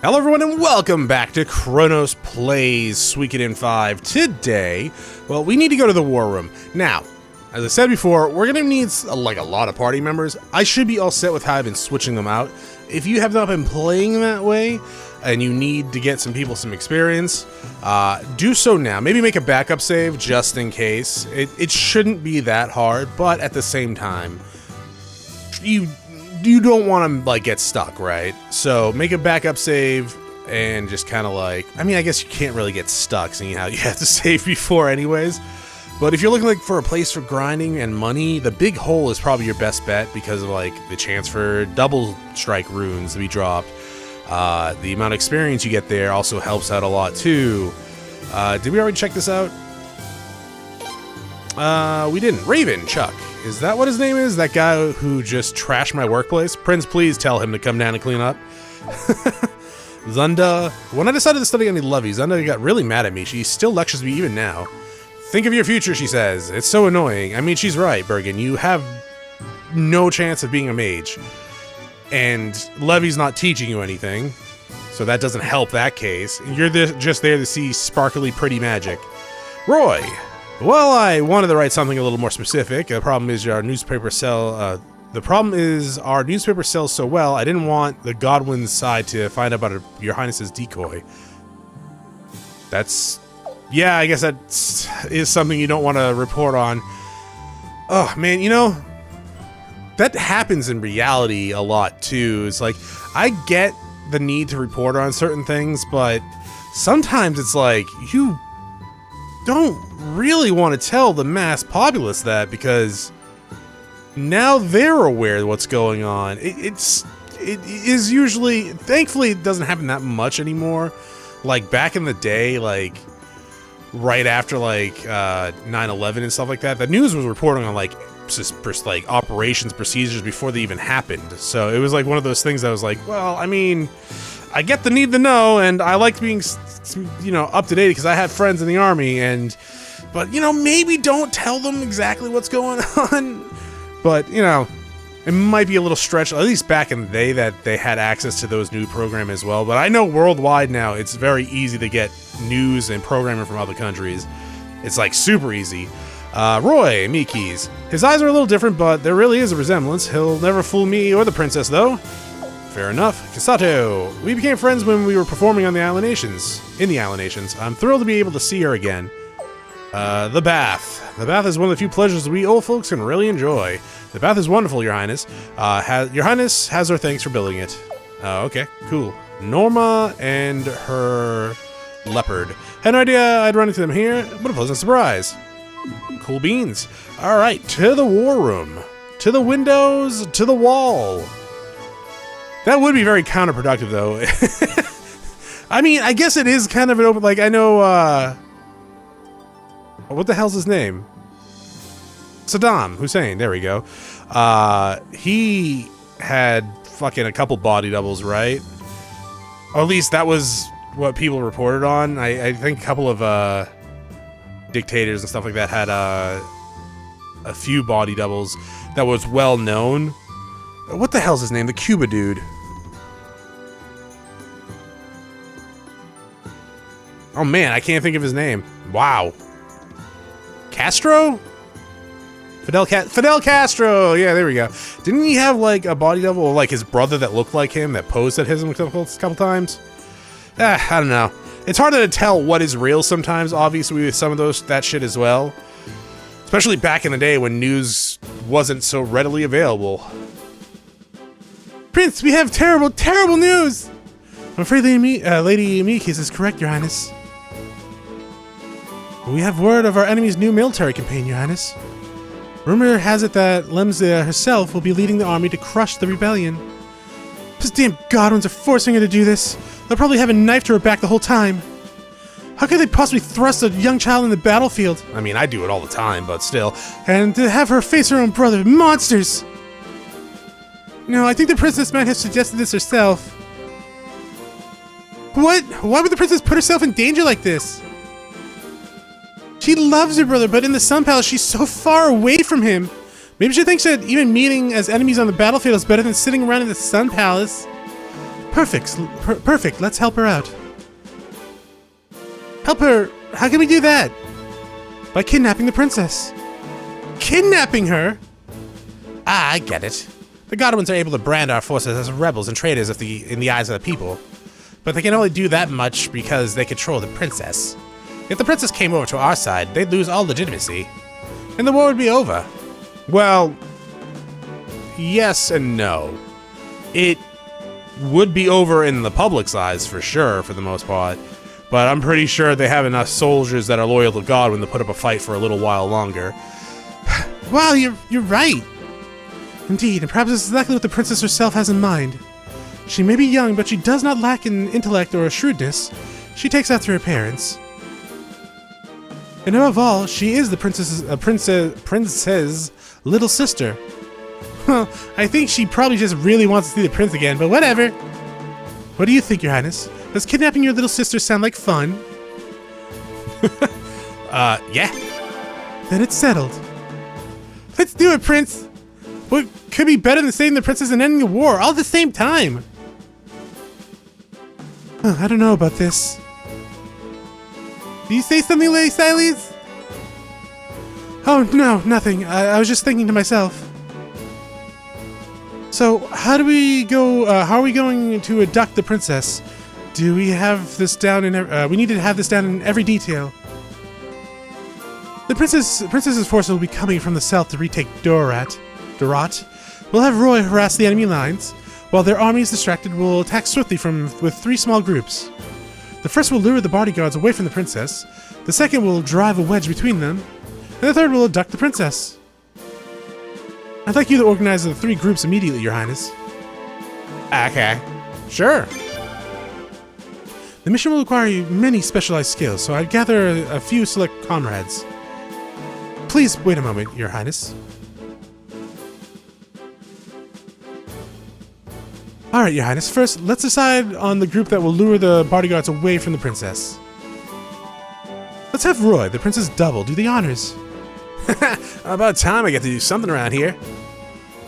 Hello everyone and welcome back to Chronos Plays Suikoden V. Today, well, we need to go to the war room. Now, as I said before, we're gonna need a lot of party members. I should be all set with how I've been switching them out. If you have not been playing that way, and you need to get some people some experience, do so now. Maybe make a backup save just in case. It shouldn't be that hard, but at the same time, you don't want to get stuck, right? So make a backup save and just kind of I mean, I guess you can't really get stuck seeing how you have to save before anyways. But if you're looking for a place for grinding and money, the big hole is probably your best bet because of the chance for double strike runes to be dropped. The amount of experience you get there also helps out a lot too. Did we already check this out? We didn't. Raven Chuck. Is that what his name is? That guy who just trashed my workplace? Prince, please tell him to come down and clean up. Zunda. When I decided to study on the Lovey, Zunda got really mad at me. She still lectures me even now. Think of your future, she says. It's so annoying. I mean, she's right, Bergen. You have no chance of being a mage. And Levy's not teaching you anything. So that doesn't help that case. You're just there to see sparkly, pretty magic. Roy. Well, I wanted to write something a little more specific. The problem is our newspaper sells so well. I didn't want the Godwin's side to find out about Your Highness's decoy. Yeah, I guess that is something you don't want to report on. Oh man, you know, that happens in reality a lot too. It's I get the need to report on certain things, but sometimes it's you don't really want to tell the mass populace that because now they're aware of what's going on. It is usually, thankfully, it doesn't happen that much anymore. Back in the day, right after 9/11 and stuff like that, the news was reporting on operations procedures before they even happened. So it was one of those things that was well, I mean, I get the need to know, and I like being, up to date because I have friends in the army, but maybe don't tell them exactly what's going on. But it might be a little stretch, at least back in the day, that they had access to those new programs as well. But I know worldwide now it's very easy to get news and programming from other countries. It's super easy. Roy Miki's. His eyes are a little different, but there really is a resemblance. He'll never fool me or the princess, though. Fair enough. Kisato. We became friends when we were performing on the Island Nations. In the Island Nations. I'm thrilled to be able to see her again. The bath. The bath is one of the few pleasures we old folks can really enjoy. The bath is wonderful, Your Highness. Your Highness has her thanks for building it. Okay, cool. Norma and her leopard. Had no idea I'd run into them here. What a pleasant surprise. Cool beans. Alright, to the war room. To the windows, to the wall. That would be very counterproductive, though. I mean, I guess it is kind of an open, I know, what the hell's his name? Saddam Hussein, there we go. He had fucking a couple body doubles, right? Or at least that was what people reported on. I think a couple of, dictators and stuff like that had, a few body doubles that was well known. What the hell's his name? The Cuba dude. Oh man, I can't think of his name. Wow. Castro? Fidel Castro! Yeah, there we go. Didn't he have a body double, or his brother that looked like him that posed at him a couple times? I don't know. It's hard to tell what is real sometimes, obviously, with some of that shit as well. Especially back in the day when news wasn't so readily available. Prince, we have terrible, terrible news! I'm afraid Lady Mikis is correct, Your Highness. We have word of our enemy's new military campaign, Your Highness. Rumor has it that Lemzia herself will be leading the army to crush the rebellion. Those damn Godwins are forcing her to do this. They'll probably have a knife to her back the whole time. How could they possibly thrust a young child in the battlefield? I mean, I do it all the time, but still. And to have her face her own brother. Monsters! No, I think the princess might have suggested this herself. What? Why would the princess put herself in danger like this? She loves her brother, but in the Sun Palace, she's so far away from him. Maybe she thinks that even meeting as enemies on the battlefield is better than sitting around in the Sun Palace. Perfect. Perfect. Let's help her out. Help her? How can we do that? By kidnapping the princess. Kidnapping her? Ah, I get it. The Godwins are able to brand our forces as rebels and traitors in the eyes of the people. But they can only do that much because they control the princess. If the princess came over to our side, they'd lose all legitimacy. And the war would be over. Well, yes and no. It would be over in the public's eyes for sure, for the most part. But I'm pretty sure they have enough soldiers that are loyal to Godwin to put up a fight for a little while longer. Wow, you're right. Indeed, and perhaps this is exactly what the princess herself has in mind. She may be young, but she does not lack in intellect or shrewdness. She takes after her parents. And above all, she is the princess's little sister. Well, I think she probably just really wants to see the prince again, but whatever. What do you think, Your Highness? Does kidnapping your little sister sound like fun? Yeah. Then it's settled. Let's do it, Prince! What could be better than saving the princess and ending the war all at the same time? I don't know about this. Did you say something, Lady Siles? Oh, no, nothing. I was just thinking to myself. So, how do we go, how are we going to abduct the princess? Do we have this down in, we need to have this down in every detail. The princess's forces will be coming from the south to retake Dorat. We'll have Roy harass the enemy lines. While their army is distracted, we'll attack swiftly with 3 small groups. The first will lure the bodyguards away from the princess. The second will drive a wedge between them. And the third will abduct the princess. I'd like you to organize the 3 groups immediately, Your Highness. Okay. Sure. The mission will require you many specialized skills, so I'd gather a few select comrades. Please wait a moment, Your Highness. Alright, Your Highness. First, let's decide on the group that will lure the bodyguards away from the princess. Let's have Roy, the princess double, do the honors. About time I get to do something around here.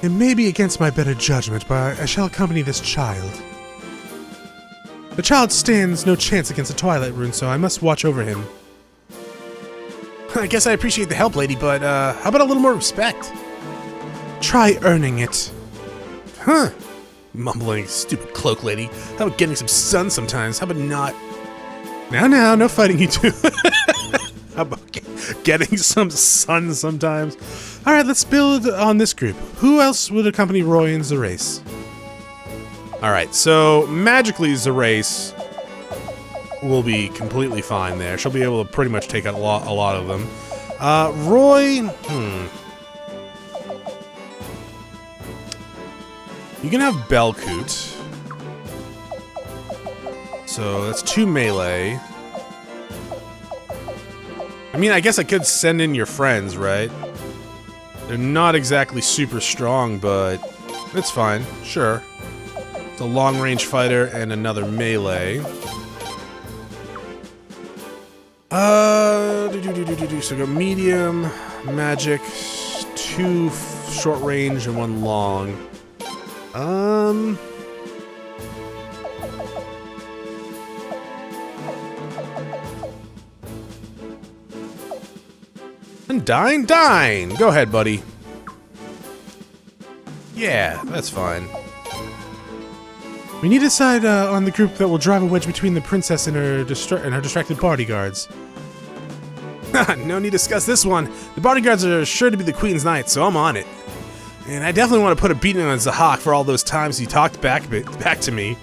It may be against my better judgment, but I shall accompany this child. The child stands no chance against the Twilight Rune, so I must watch over him. I guess I appreciate the help, lady, but how about a little more respect? Try earning it. Huh. Mumbling, stupid cloak lady. How about getting some sun sometimes? How about not? Now, no fighting, you two. How about getting some sun sometimes? Alright, let's build on this group. Who else would accompany Roy and Zerace? Alright, so magically Zerace will be completely fine there. She'll be able to pretty much take out a lot of them. Roy, you can have Belkut. So that's 2 melee. I mean, I guess I could send in your friends, right? They're not exactly super strong, but it's fine. Sure. It's a long-range fighter and another melee. So go medium, magic, 2 short range, and 1 long. And Dine! Go ahead, buddy. Yeah, that's fine. We need to decide on the group that will drive a wedge between the princess and her distracted bodyguards. No need to discuss this one. The bodyguards are sure to be the Queen's Knights, so I'm on it. And I definitely want to put a beating on Zahak for all those times he talked back to me.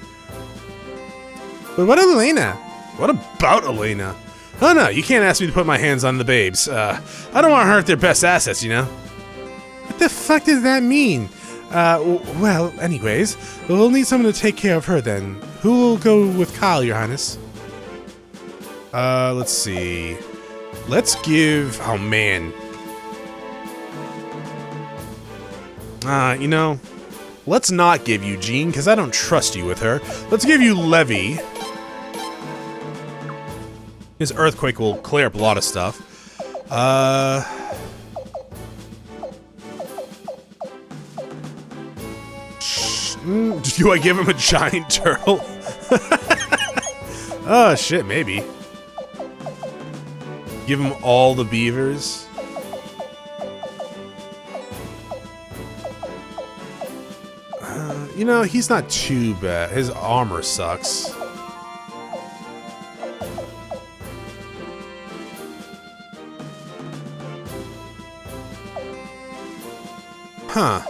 But what of Elena? What about Elena? Oh no, you can't ask me to put my hands on the babes. I don't want to hurt their best assets, you know? What the fuck does that mean? Well, anyways, we'll need someone to take care of her then. Who will go with Kyle, Your Highness? Let's see. Let's give... Oh, man. You know, let's not give you Jean, because I don't trust you with her. Let's give you Levy. His Earthquake will clear up a lot of stuff. Do I give him a giant turtle? Oh, shit, maybe. Give him all the beavers. You know, he's not too bad. His armor sucks. Huh.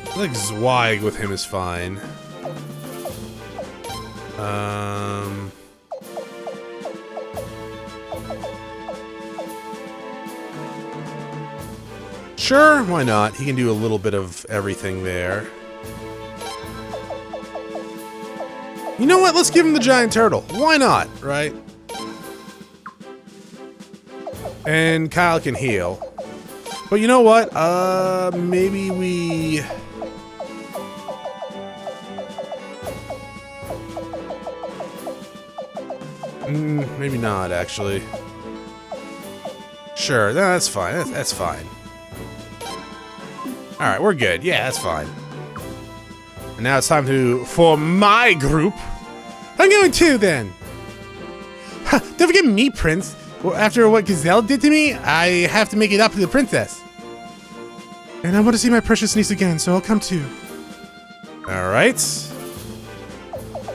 I think Zweig with him is fine. Sure, why not? He can do a little bit of everything there. You know what? Let's give him the giant turtle. Why not, right? And Kyle can heal. But you know what? Maybe we... maybe not, actually. Sure, no, that's fine. That's fine. Alright, we're good. Yeah, that's fine. And now it's time to form my group. I'm going too, then. Ha, don't forget me, Prince. Well, after what Gazelle did to me, I have to make it up to the princess. And I want to see my precious niece again, so I'll come too. Alright.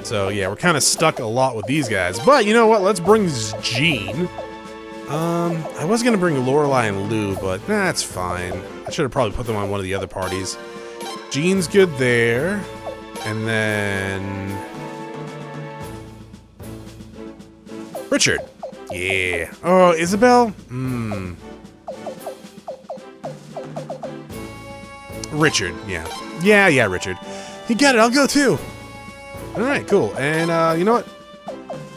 So, yeah, we're kind of stuck a lot with these guys. But, you know what? Let's bring Jean. I was going to bring Lorelei and Lou, but that's fine. I should have probably put them on one of the other parties. Jean's good there. And then... Richard. Yeah. Oh, Isabel? Richard, yeah. Yeah, Richard. You got it, I'll go too. Alright, cool. And, you know what?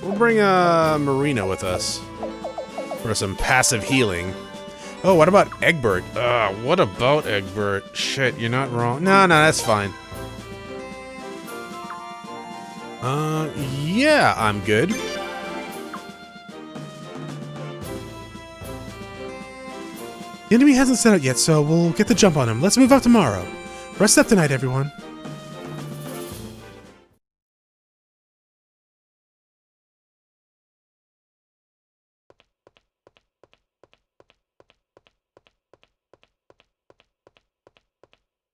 We'll bring, Marina with us. For some passive healing. Oh, what about Egbert? What about Egbert? Shit, you're not wrong. No, that's fine. Yeah, I'm good. The enemy hasn't set out yet, so we'll get the jump on him. Let's move out tomorrow. Rest up tonight, everyone.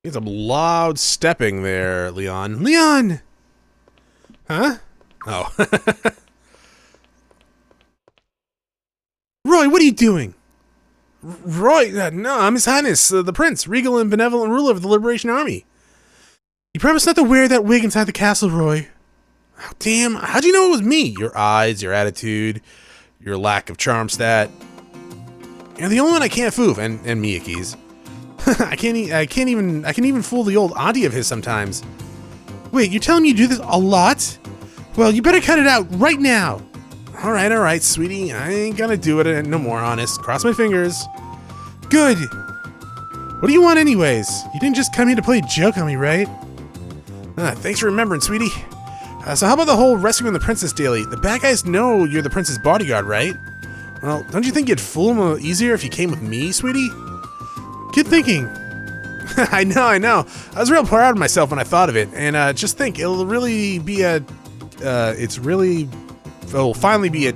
Need some loud stepping there, Leon. Leon! Huh? Oh. Roy, what are you doing? Roy, no, I'm His Highness, the Prince, regal and benevolent ruler of the Liberation Army. You promised not to wear that wig inside the castle, Roy. Oh, damn, how'd you know it was me? Your eyes, your attitude, your lack of charm stat. You're the only one I can't fool, and Miyake's. I can even fool the old auntie of his sometimes. Wait, you're telling me you do this a lot? Well, you better cut it out right now. Alright, sweetie. I ain't gonna do it no more, honest. Cross my fingers. Good. What do you want anyways? You didn't just come here to play a joke on me, right? Thanks for remembering, sweetie. So how about the whole rescuing the princess daily? The bad guys know you're the prince's bodyguard, right? Well, don't you think you'd fool them easier if you came with me, sweetie? Good thinking. I know. I was real proud of myself when I thought of it, and just think, it'll really be a... it'll finally be a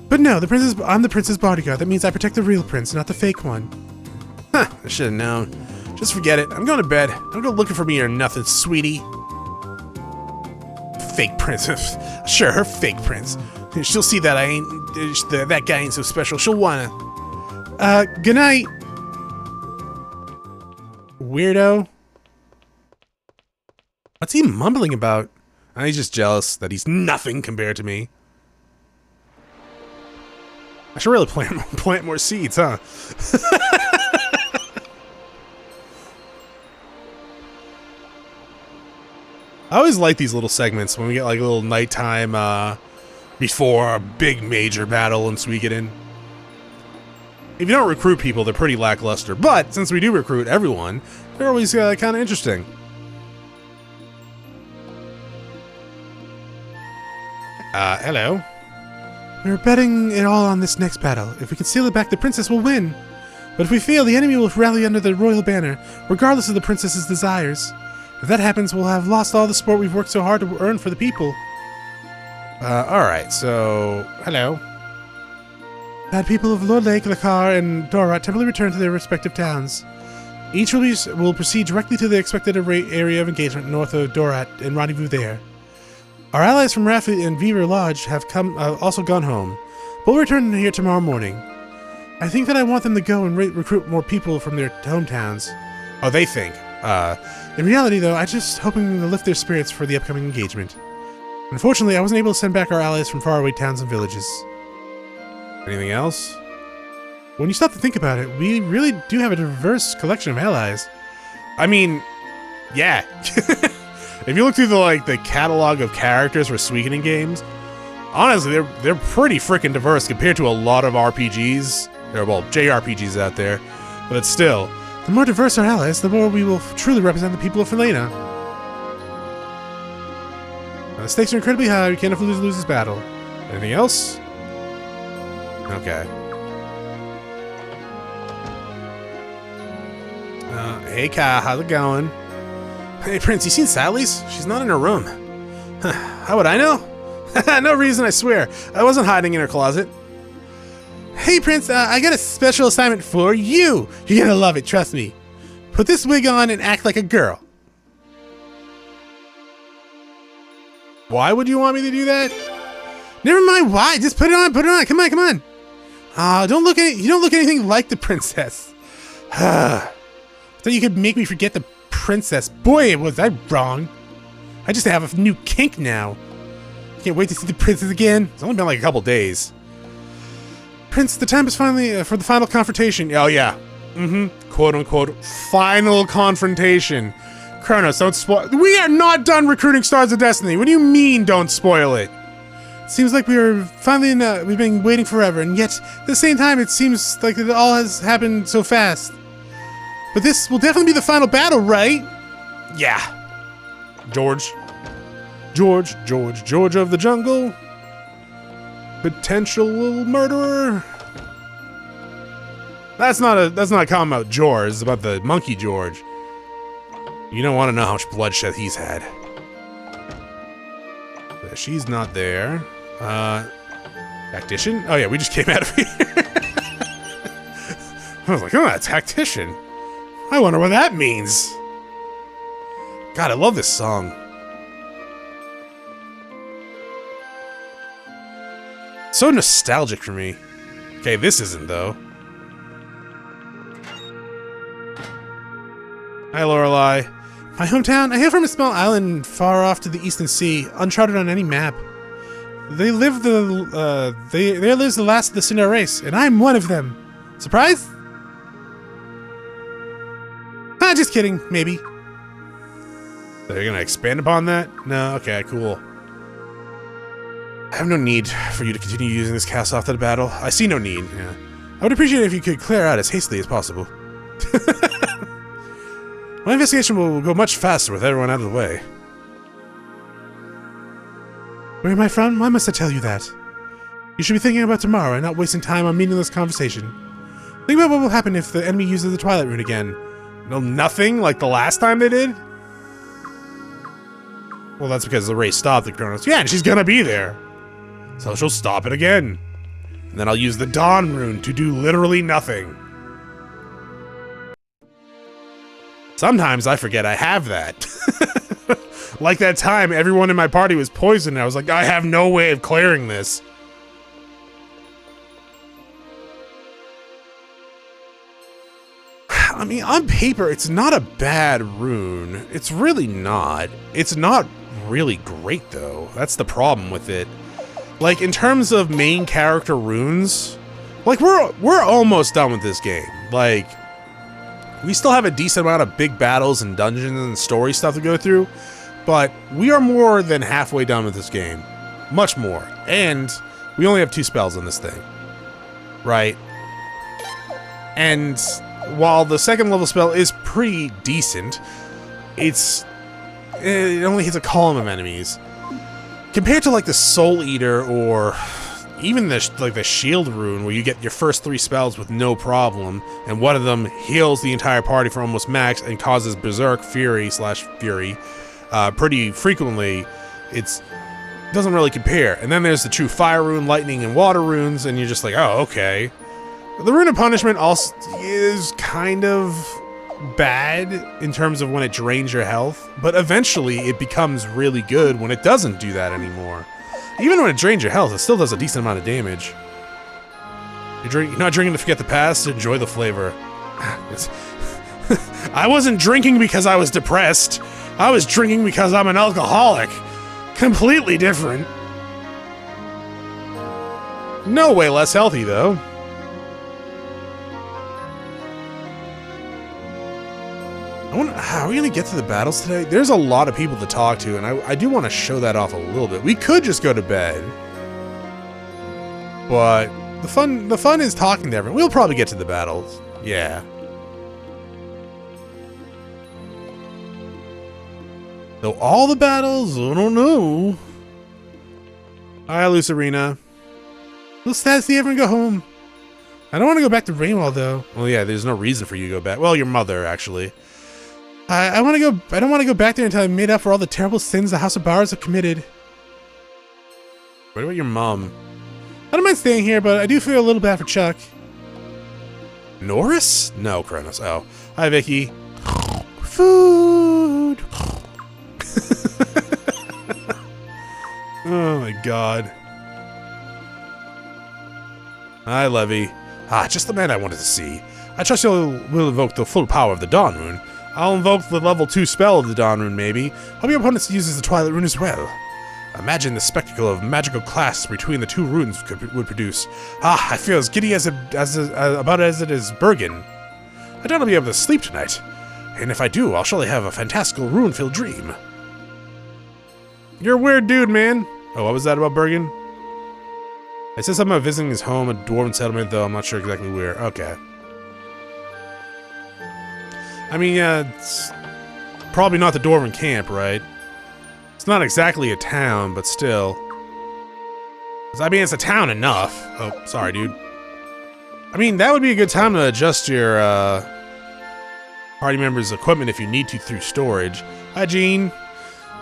But no, I'm the prince's bodyguard. That means I protect the real prince, not the fake one. Huh, I should have known. Just forget it. I'm going to bed. Don't go looking for me or nothing, sweetie. Fake prince. Sure, her fake prince. She'll see that that guy ain't so special. She'll wanna... good night. Weirdo. What's he mumbling about? He's just jealous that he's nothing compared to me. I should really plant more seeds, huh? I always like these little segments when we get like a little nighttime before a big major battle in Suikoden. If you don't recruit people, they're pretty lackluster. But since we do recruit everyone, they're always kind of interesting. Hello. We're betting it all on this next battle. If we can steal it back, the princess will win. But if we fail, the enemy will rally under the royal banner, regardless of the princess's desires. If that happens, we'll have lost all the support we've worked so hard to earn for the people. Alright, so... Hello. Bad people of Lord Lake, Lakar, and Dorat temporarily return to their respective towns. Each will proceed directly to the expected area of engagement north of Dorat and rendezvous there. Our allies from Rafi and Beaver Lodge have also gone home, but will return here tomorrow morning. I think that I want them to go and recruit more people from their hometowns. Oh, they think. In reality, though, I'm just hoping to lift their spirits for the upcoming engagement. Unfortunately, I wasn't able to send back our allies from faraway towns and villages. Anything else? When you stop to think about it, we really do have a diverse collection of allies. I mean, yeah. If you look through the catalog of characters for Suikoden games, honestly, they're pretty freaking diverse compared to a lot of RPGs, or well, JRPGs out there. But still, the more diverse our allies, the more we will truly represent the people of Felena. The stakes are incredibly high. We can't afford to lose this battle. Anything else? Okay. Hey Kyle, how's it going? Hey Prince, you seen Sally's? She's not in her room. How would I know? No reason, I swear. I wasn't hiding in her closet. Hey Prince, I got a special assignment for you. You're gonna love it, trust me. Put this wig on and act like a girl. Why would you want me to do that? Never mind why, just put it on, come on. You don't look anything like the princess. Thought you could make me forget the princess. Boy, was I wrong. I just have a new kink now. Can't wait to see the princess again. It's only been like a couple days. Prince, the time is finally for the final confrontation. Oh yeah. Quote unquote final confrontation. Chronos, don't spoil. We are not done recruiting Stars of Destiny. What do you mean don't spoil it? Seems like we are finally we've been waiting forever, and yet at the same time it seems like it all has happened so fast. But this will definitely be the final battle, right? Yeah. George of the jungle. Potential murderer. That's not a comment about George, it's about the monkey George. You don't want to know how much bloodshed he's had. She's not there. Tactician? Oh yeah, we just came out of here. I was like, oh, a tactician. I wonder what that means. God, I love this song. So nostalgic for me. Okay, this isn't, though. Hi, Lorelei. My hometown? I hail from a small island far off to the eastern sea, uncharted on any map. There lives the last of the Sinnoh race, and I'm one of them. Surprise? Just kidding, maybe. They're gonna expand upon that? No, okay, cool. I have no need for you to continue using this castle after the battle. I see no need, yeah. I would appreciate it if you could clear out as hastily as possible. My investigation will go much faster with everyone out of the way. Where am I from? Why must I tell you that? You should be thinking about tomorrow and not wasting time on meaningless conversation. Think about what will happen if the enemy uses the Twilight Rune again. No, nothing like the last time they did? Well, that's because the race stopped at Chronos. Yeah, and she's gonna be there. So she'll stop it again. And then I'll use the Dawn Rune to do literally nothing. Sometimes I forget I have that. Like that time everyone in my party was poisoned. I was like, I have no way of clearing this. I mean, on paper, it's not a bad rune. It's really not. It's not really great, though. That's the problem with it. Like, in terms of main character runes, like, we're almost done with this game. Like, we still have a decent amount of big battles and dungeons and story stuff to go through, but we are more than halfway done with this game. Much more. And we only have 2 spells on this thing. Right? And while the second level spell is pretty decent, it only hits a column of enemies. Compared to like the Soul Eater or even the shield rune, where you get your first 3 spells with no problem, and one of them heals the entire party for almost max and causes berserk fury pretty frequently. It doesn't really compare. And then there's the true fire rune, lightning, and water runes, and you're just like, oh, okay. The rune of punishment also is kind of bad in terms of when it drains your health, but eventually it becomes really good when it doesn't do that anymore. Even when it drains your health, it still does a decent amount of damage. You're not drinking to forget the past, enjoy the flavor. I wasn't drinking because I was depressed. I was drinking because I'm an alcoholic. Completely different. No way less healthy, though. Are we going to get to the battles today? There's a lot of people to talk to, and I do want to show that off a little bit. We could just go to bed. But the fun is talking to everyone. We'll probably get to the battles. Yeah. So all the battles? I don't know. Hi, Lucerina. Will Stacy ever go home? I don't want to go back to Rainwell, though. Well, yeah, there's no reason for you to go back. Well, your mother, actually. I want to go. I don't want to go back there until I've made up for all the terrible sins the House of Bowers have committed. What about your mom? I don't mind staying here, but I do feel a little bad for Chuck. Norris? No, Chronos. Oh, hi, Vicky. Food. Oh my God. Hi, Levy. Ah, just the man I wanted to see. I trust you will invoke the full power of the Dawn Rune. I'll invoke the level 2 spell of the Dawn Rune, maybe. Hope your opponent uses the Twilight Rune as well. Imagine the spectacle of magical clash between the 2 runes would produce. Ah, I feel as giddy about as it is Bergen. I doubt I'll be able to sleep tonight. And if I do, I'll surely have a fantastical rune-filled dream. You're a weird dude, man. Oh, what was that about Bergen? I said something about visiting his home, a dwarven settlement, though I'm not sure exactly where. Okay. I mean, yeah, it's probably not the dwarven camp, right? It's not exactly a town, but still. I mean, it's a town enough. Oh, sorry, dude. I mean, that would be a good time to adjust your party members' equipment if you need to through storage. Hi, Jean.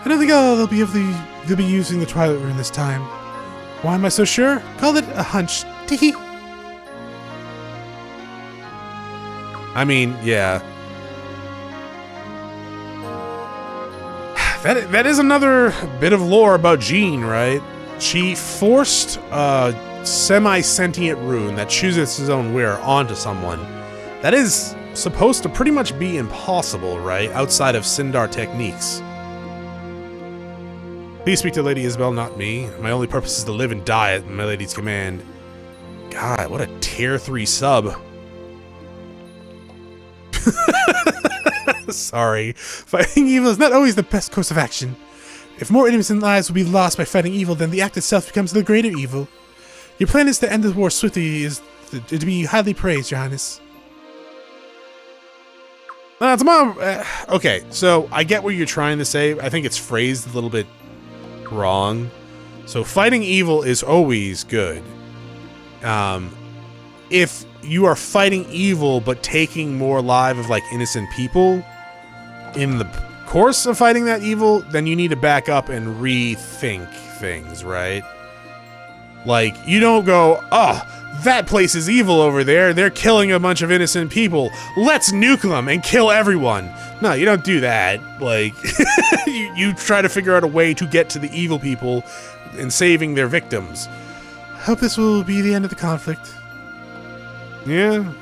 I don't think they'll be using the Twilight Rune this time. Why am I so sure? Call it a hunch. Tee. I mean, yeah. That is another bit of lore about Jean, right? She forced a semi-sentient rune that chooses its own wearer onto someone. That is supposed to pretty much be impossible, right? Outside of Sindar techniques. Please speak to Lady Isabel, not me. My only purpose is to live and die at my lady's command. God, what a tier 3 sub. Sorry. Fighting evil is not always the best course of action. If more innocent lives will be lost by fighting evil, then the act itself becomes the greater evil. Your plan is to end the war swiftly is to be highly praised, Your Highness. Okay, so I get what you're trying to say. I think it's phrased a little bit wrong. So fighting evil is always good. If you are fighting evil but taking more lives of like innocent people in the course of fighting that evil, then you need to back up and rethink things, right? Like, you don't go, oh, that place is evil over there. They're killing a bunch of innocent people. Let's nuke them and kill everyone. No, you don't do that. Like, you try to figure out a way to get to the evil people and saving their victims. Hope this will be the end of the conflict. Yeah,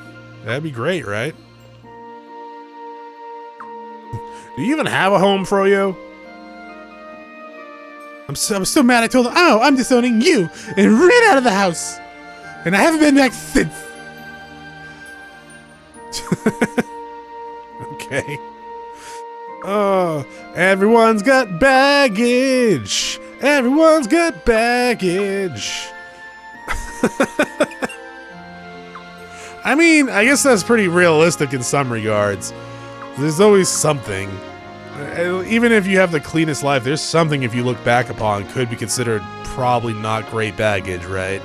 that'd be great, right? Do you even have a home, Froyo? I'm so mad I told him, oh, I'm disowning you, and ran out of the house. And I haven't been back since. Okay. Oh, everyone's got baggage. Everyone's got baggage. I mean, I guess that's pretty realistic in some regards. There's always something. Even if you have the cleanest life, there's something if you look back upon could be considered probably not great baggage, right?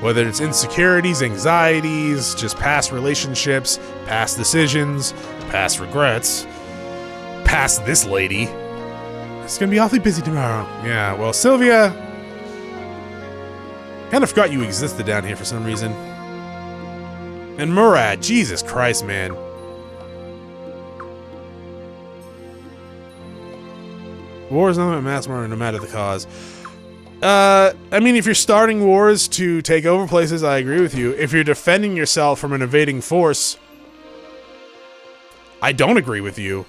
Whether it's insecurities, anxieties, just past relationships, past decisions, past regrets, past this lady. It's gonna be awfully busy tomorrow. Yeah, well, Sylvia... Kind of forgot you existed down here for some reason. And Murad, Jesus Christ, man. War is not a mass murder, no matter the cause. I mean, if you're starting wars to take over places, I agree with you. If you're defending yourself from an invading force, I don't agree with you.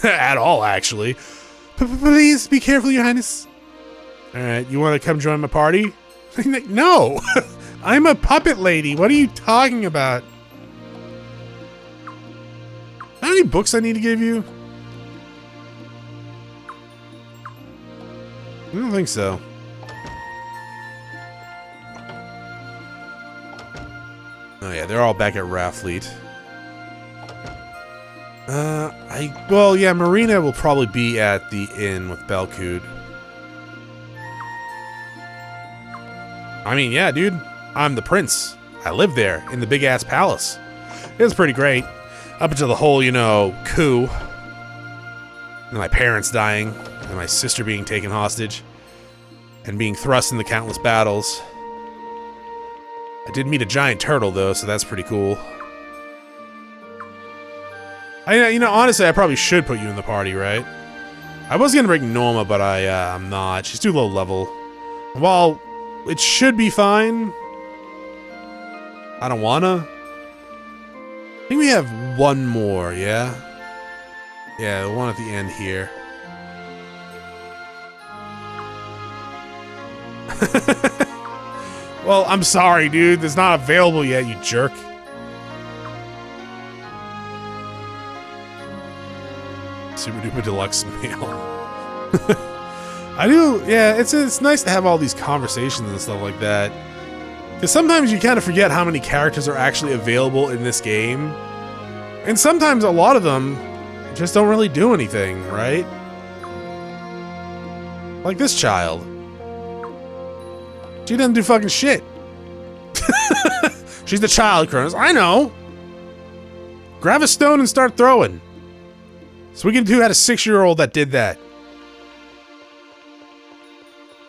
At all, actually. Please be careful, Your Highness. Alright, you want to come join my party? No! I'm a puppet lady. What are you talking about? How many books I need to give you? I don't think so. Oh yeah, they're all back at Raffleet. Well, yeah, Marina will probably be at the inn with Belcood. I mean, yeah, dude, I'm the prince. I live there in the big-ass palace. It was pretty great. Up until the whole, you know, coup. And my parents dying. And my sister being taken hostage. And being thrust into countless battles. I did meet a giant turtle, though, so that's pretty cool. You know, honestly, I probably should put you in the party, right? I was gonna bring Norma, but I'm not. She's too low level. Well, it should be fine. I don't wanna. I think we have one more, yeah? Yeah, the one at the end here. Well, I'm sorry, dude. It's not available yet, you jerk. Super duper deluxe meal. I do, yeah, it's nice to have all these conversations and stuff like that. Because sometimes you kind of forget how many characters are actually available in this game. And sometimes a lot of them just don't really do anything, right? Like this child. She doesn't do fucking shit. She's the child, Chronos. I know! Grab a stone and start throwing. Suikoden 2 had a 6-year-old that did that.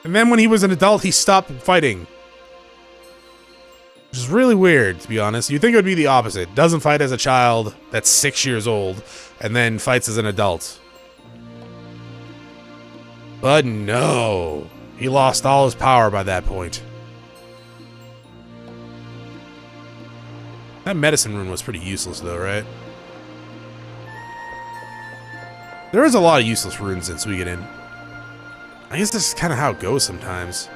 And then when he was an adult, he stopped fighting. Which is really weird, to be honest. You'd think it would be the opposite. Doesn't fight as a child that's 6 years old, and then fights as an adult. But no. He lost all his power by that point. That medicine rune was pretty useless, though, right? There is a lot of useless runes in Suikoden. I guess this is kind of how it goes sometimes.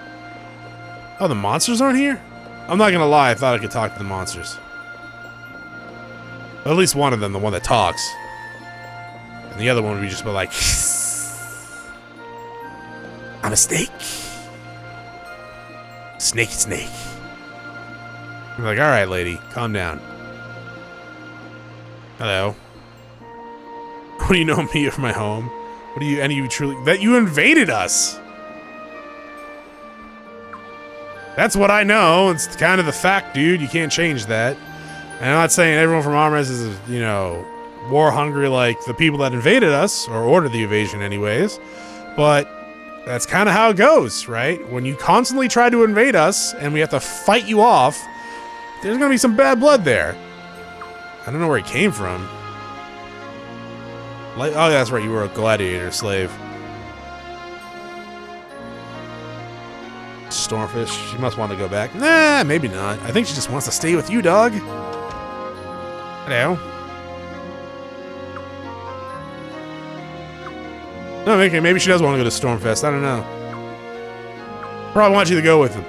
Oh, the monsters aren't here? I'm not gonna lie, I thought I could talk to the monsters. At least one of them, the one that talks. And the other one would be just like... I'm a snake. Snakey snake. I'm like, alright, lady, calm down. Hello. What do you know me from my home? What do you, any of you truly, that you invaded us? That's what I know. It's kind of the fact, dude. You can't change that. And I'm not saying everyone from Armres is, you know, war hungry like the people that invaded us, or ordered the invasion anyways. But that's kind of how it goes, right? When you constantly try to invade us, and we have to fight you off, there's gonna be some bad blood there. I don't know where he came from. Like, oh, that's right, you were a gladiator slave. Stormfish, she must want to go back. Nah, maybe not. I think she just wants to stay with you, dog. Hello. No, maybe she does want to go to Stormfest. I don't know. Probably want you to go with them.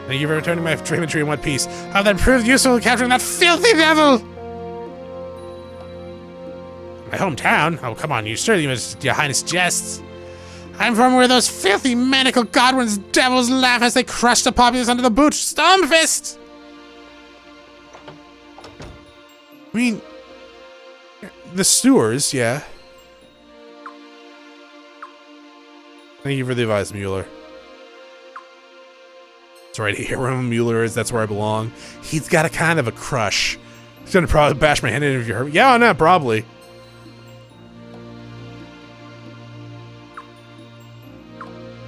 Thank you for returning my treatment tree in one piece. How that proved useful in capturing that filthy devil! My hometown? Oh, come on, you surely must, Your Highness jests. I'm from where those filthy manacled godwins devils laugh as they crush the populace under the boot. Stormfist! I mean, the stewards, yeah. Thank you for the advice, Mueller. It's right here where Mueller is. That's where I belong. He's got a kind of a crush. He's gonna probably bash my head in if you hurt me. Yeah, no, probably.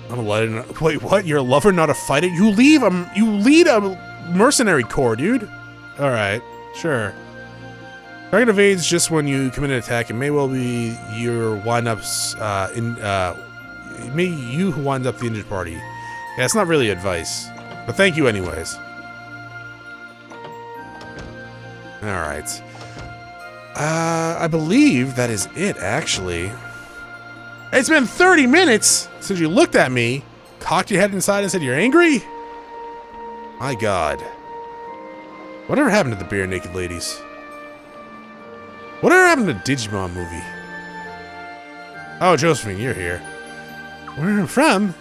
I'm gonna let it. Wait, what? You're a lover, not a fighter? You lead a mercenary corps, dude. All right, sure. Target evades just when you commit an attack. It may well be your wind-ups it may you who winds up the injured party. Yeah, it's not really advice, but thank you anyways. All right. I believe that is it, actually. It's been 30 minutes since you looked at me, cocked your head inside and said you're angry? My God. Whatever happened to the bare naked ladies? Whatever happened to the Digimon movie? Oh, Josephine, you're here. Where am I from?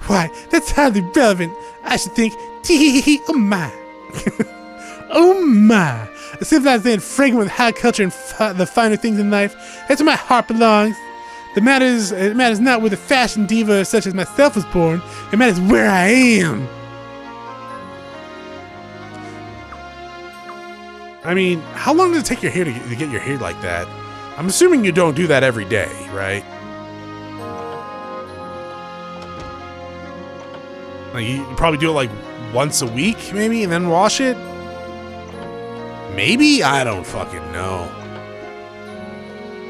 Why, that's hardly relevant. I should think, tee oh my. Oh my. A civilized land fragrant with high culture and the finer things in life. That's where my heart belongs. It matters not where the fashion diva such as myself was born. It matters where I am. I mean, how long does it take your hair to get your hair like that? I'm assuming you don't do that every day, right? Like you probably do it like once a week, maybe, and then wash it? Maybe? I don't fucking know.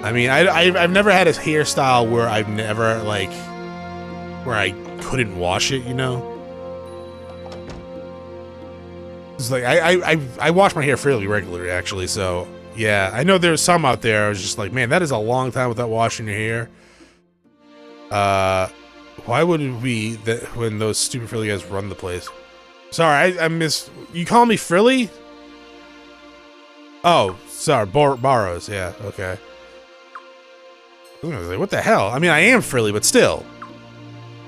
I mean, I've never had a hairstyle where I've never, like, where I couldn't wash it, you know? It's like, I wash my hair fairly regularly, actually, so, yeah. I know there's some out there, I was just like, man, that is a long time without washing your hair. Why would it be that when those stupid frilly guys run the place? Sorry, I missed, you call me frilly? Oh, sorry, Barrows, yeah, okay. I was gonna say, what the hell? I mean, I am frilly, but still.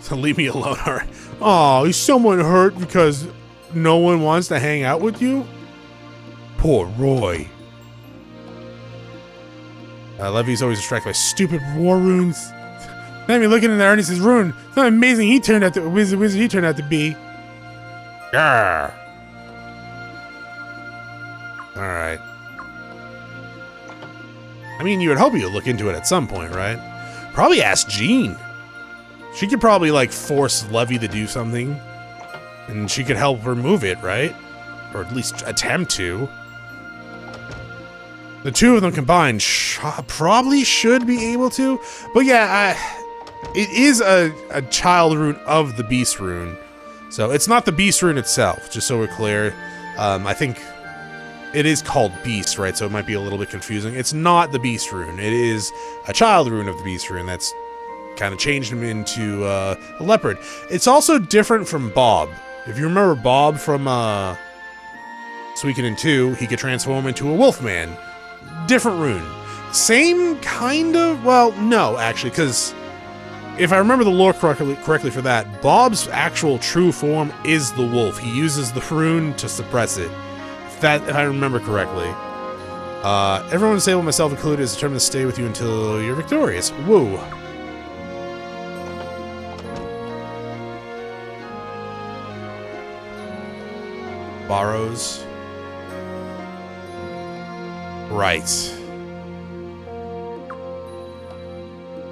So leave me alone, alright. Oh, is someone hurt because no one wants to hang out with you? Poor Roy. Levy's always distracted by stupid war runes. Not even looking at Ernest's rune. It's not amazing he turned out to wizard he turned out to be. Grr. Alright. I mean, you would hope you'd look into it at some point, right? Probably ask Jean. She could probably, like, force Levy to do something. And she could help remove it, right? Or at least attempt to. The two of them combined probably should be able to. But yeah, it is a child rune of the Beast rune. So it's not the Beast rune itself, just so we're clear. I think it is called Beast, right? So it might be a little bit confusing. It's not the Beast rune. It is a child rune of the Beast rune that's kind of changed him into a leopard. It's also different from Bob. If you remember Bob from Suikoden 2, he could transform into a wolfman. Different rune. Same kind of, well, no, actually, because if I remember the lore correctly for that, Bob's actual true form is the wolf. He uses the rune to suppress it. If I remember correctly. Everyone disabled, myself included, is determined to stay with you until you're victorious. Woo. Borrows. Right.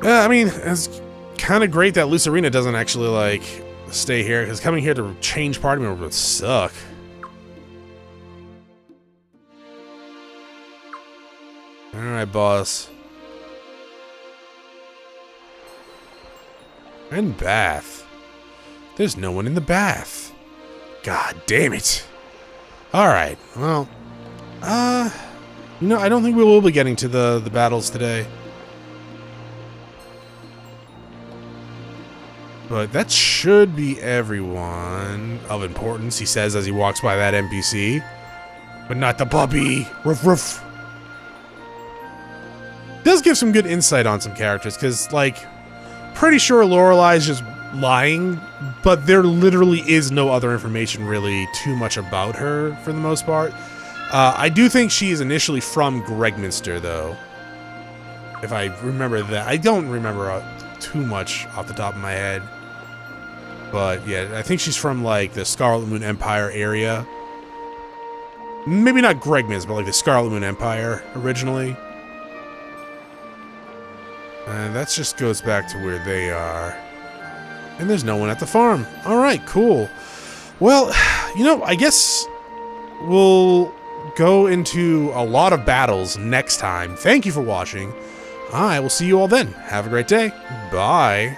Yeah, I mean, it's kind of great that Lucerina doesn't actually, like, stay here, because coming here to change party members would suck. Alright, boss. And bath. There's no one in the bath. God damn it. Alright, well, you know, I don't think we will be getting to the battles today. But that should be everyone of importance, he says as he walks by that NPC. But not the puppy. Ruff, ruff. Does give some good insight on some characters, because, like, pretty sure Lorelai's just lying, but there literally is no other information really too much about her, for the most part. I do think she is initially from Gregminster, though. If I remember that. I don't remember too much off the top of my head. But yeah, I think she's from like the Scarlet Moon Empire area. Maybe not Gregman's, but like the Scarlet Moon Empire originally. And that just goes back to where they are. And there's no one at the farm. Alright, cool. Well, you know, I guess we'll go into a lot of battles next time. Thank you for watching. I will see you all then. Have a great day. Bye.